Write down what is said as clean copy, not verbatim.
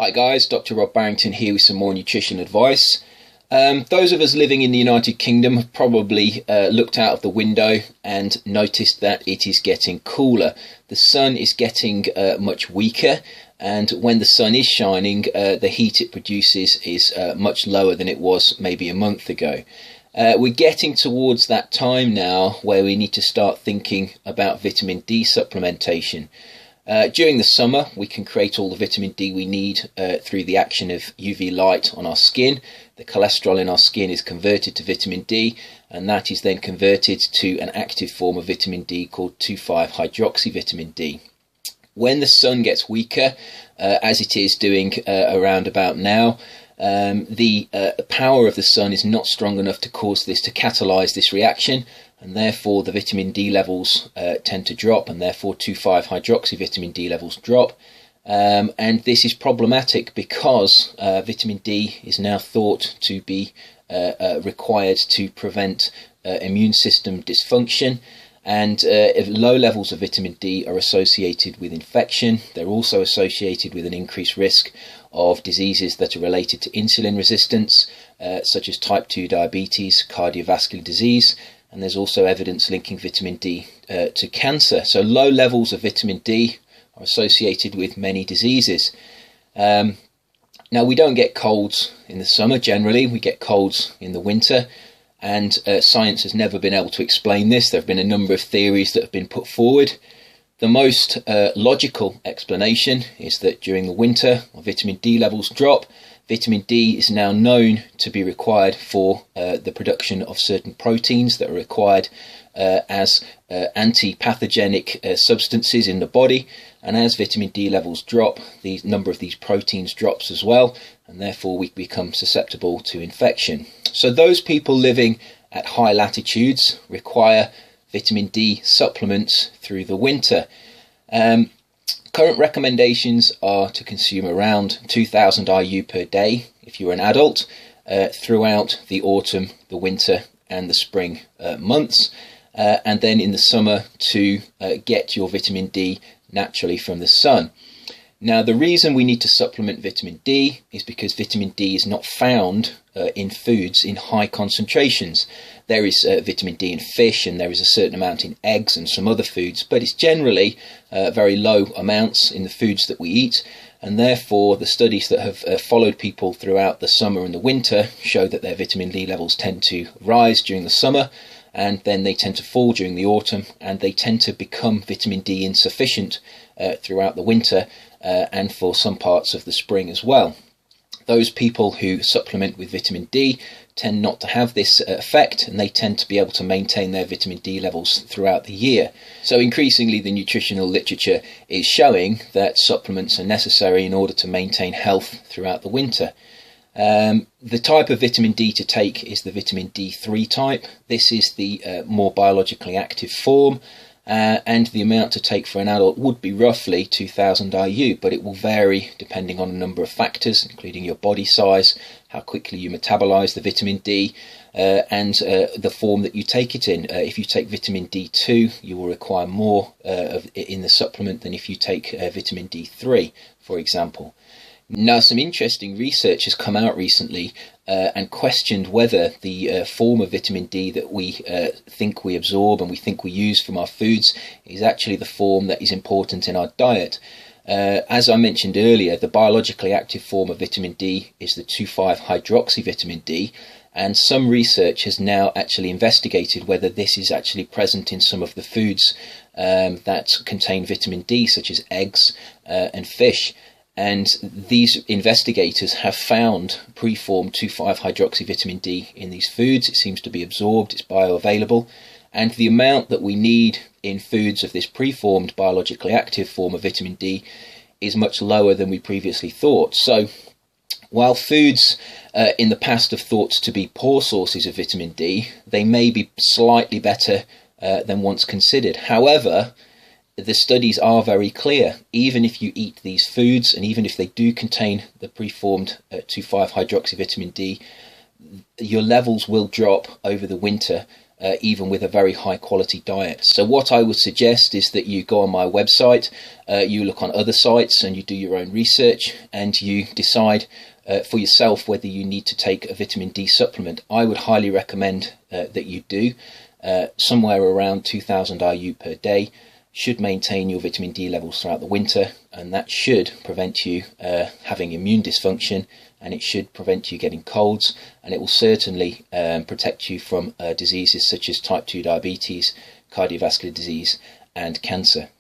Hi guys, Dr. Rob Barrington here with some more nutrition advice. Those of us living in the United Kingdom have probably looked out of the window and noticed that it is getting cooler. The sun is getting much weaker, and when the sun is shining, the heat it produces is much lower than it was maybe a month ago. We're getting towards that time now where we need to start thinking about vitamin D supplementation. During the summer, we can create all the vitamin D we need through the action of UV light on our skin. The cholesterol in our skin is converted to vitamin D, and that is then converted to an active form of vitamin D called 2,5-hydroxyvitamin D. When the sun gets weaker, as it is doing around about now, the power of the sun is not strong enough to cause this to catalyze this reaction, and therefore the vitamin D levels tend to drop, and therefore 2,5-hydroxyvitamin D levels drop. And this is problematic because vitamin D is now thought to be required to prevent immune system dysfunction, and low levels of vitamin D are associated with infection. They're also associated with an increased risk of diseases that are related to insulin resistance, such as type 2 diabetes, cardiovascular disease, and there's also evidence linking vitamin D to cancer. So low levels of vitamin D are associated with many diseases. Now, we don't get colds in the summer generally, we get colds in the winter, and science has never been able to explain this. There have been a number of theories that have been put forward. The most logical explanation is that during the winter, vitamin D levels drop. Vitamin D is now known to be required for the production of certain proteins that are required as anti-pathogenic substances in the body. And as vitamin D levels drop, the number of these proteins drops as well, and therefore we become susceptible to infection. So those people living at high latitudes require vitamin D supplements through the winter. Current recommendations are to consume around 2,000 IU per day if you're an adult throughout the autumn, the winter and the spring months, and then in the summer to get your vitamin D naturally from the sun. Now, the reason we need to supplement vitamin D is because vitamin D is not found in foods in high concentrations. There is vitamin D in fish, and there is a certain amount in eggs and some other foods, but it's generally very low amounts in the foods that we eat, and therefore the studies that have followed people throughout the summer and the winter show that their vitamin D levels tend to rise during the summer, and then they tend to fall during the autumn, and they tend to become vitamin D insufficient throughout the winter and for some parts of the spring as well. Those people who supplement with vitamin D tend not to have this effect, and they tend to be able to maintain their vitamin D levels throughout the year. So increasingly the nutritional literature is showing that supplements are necessary in order to maintain health throughout the winter. The type of vitamin D to take is the vitamin D3 type. This is the more biologically active form, and the amount to take for an adult would be roughly 2,000 IU, but it will vary depending on a number of factors, including your body size, how quickly you metabolize the vitamin D, and the form that you take it in. If you take vitamin D2, you will require more in the supplement than if you take vitamin D3, for example. Now, some interesting research has come out recently and questioned whether the form of vitamin D that we think we absorb and we think we use from our foods is actually the form that is important in our diet. As I mentioned earlier, the biologically active form of vitamin D is the 2,5-hydroxyvitamin D, and some research has now actually investigated whether this is actually present in some of the foods that contain vitamin D, such as eggs and fish. And these investigators have found preformed 2,5-hydroxyvitamin D in these foods. It seems to be absorbed, it's bioavailable, and the amount that we need in foods of this preformed biologically active form of vitamin D is much lower than we previously thought. So while foods in the past have thought to be poor sources of vitamin D, they may be slightly better than once considered. However, the studies are very clear. Even if you eat these foods, and even if they do contain the preformed 2,5-hydroxyvitamin D, your levels will drop over the winter even with a very high quality diet. So what I would suggest is that you go on my website, you look on other sites and you do your own research, and you decide for yourself whether you need to take a vitamin D supplement. I would highly recommend that you do. Somewhere around 2000 IU per day should maintain your vitamin D levels throughout the winter, and that should prevent you having immune dysfunction, and it should prevent you getting colds, and it will certainly protect you from diseases such as type 2 diabetes, cardiovascular disease and cancer.